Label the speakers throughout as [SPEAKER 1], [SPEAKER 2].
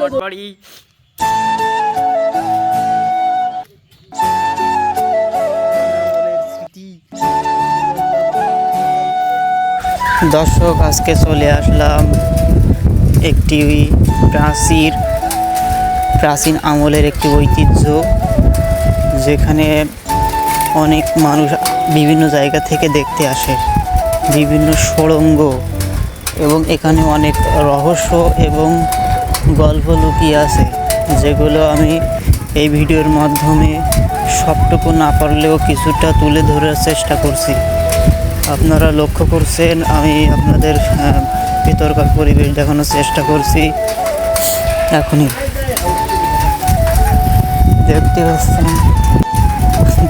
[SPEAKER 1] মঠবাড়ি। দর্শক, আজকে চলে আসলাম একটি প্রাচীন আমলের একটি ঐতিহ্য, যেখানে অনেক মানুষ বিভিন্ন জায়গা থেকে দেখতে আসে, বিভিন্ন সুড়ঙ্গ, এবং এখানে অনেক রহস্য এবং গল্প লুকিয়ে আছে, যেগুলো আমি এই ভিডিওর মাধ্যমে সবটুকু না পারলেও কিছুটা তুলে ধরার চেষ্টা করছি। আপনারা লক্ষ্য করছেন আমি আপনাদের ভিতরকার পরিবেশ দেখানোর চেষ্টা করছি। এখনই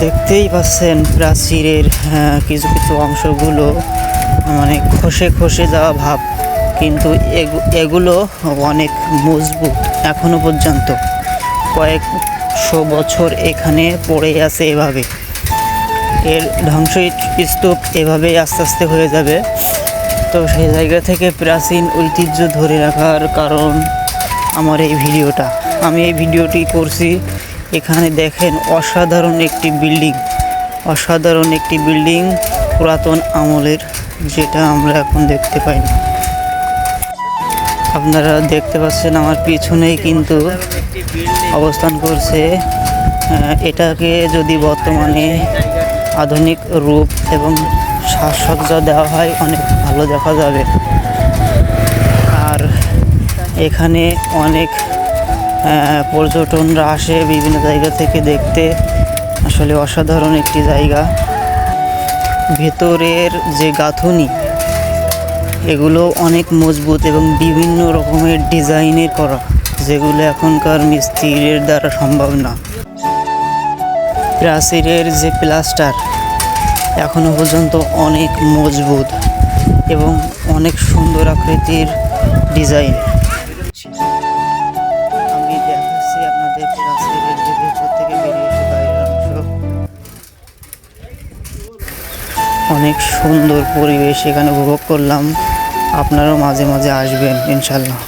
[SPEAKER 1] দেখতেই পাচ্ছেন প্রাচীরের কিছু কিছু অংশগুলো মানে খসে খসে যাওয়া ভাব, কিন্তু এগুলো অনেক মজবুত। এখনো পর্যন্ত কয়েকশো বছর এখানে পড়ে আছে এভাবে। এর ধ্বংসস্তূপ এভাবেই আস্তে আস্তে হয়ে যাবে। তো সেই জায়গা থেকে প্রাচীন ঐতিহ্য ধরে রাখার কারণ আমার এই ভিডিওটা। আমি এই ভিডিওটি করছি, এখানে দেখেন অসাধারণ একটি বিল্ডিং, পুরাতন আমলের, যেটা আমরা এখন দেখতে পাই না। আপনারা দেখতে পাচ্ছেন আমার পিছনেই কিন্তু অবস্থান করছে। এটাকে যদি বর্তমানে আধুনিক রূপ এবং সাজসজ্জা দেওয়া হয়, অনেক ভালো দেখা যাবে। আর এখানে অনেক পর্যটনরা আসে বিভিন্ন জায়গা থেকে দেখতে। আসলে অসাধারণ একটি জায়গা। ভেতরের যে গাঁথুনি, এগুলো অনেক মজবুত এবং বিভিন্ন রকমের ডিজাইনের করা, যেগুলো এখনকার মিস্ত্রির দ্বারা সম্ভব না। প্রাচীরের যে প্লাস্টার এখনো পর্যন্ত অনেক মজবুত এবং অনেক সুন্দর আকৃতির ডিজাইন। আমি দেখাচ্ছি আপনাদের প্রাচীরের যে ভেতর থেকে বেরিয়ে এসে বাইরের অংশ। অনেক সুন্দর পরিবেশ এখানে উপভোগ করলাম। আপনারাও মাঝে মাঝে আসবেন ইনশাল্লাহ।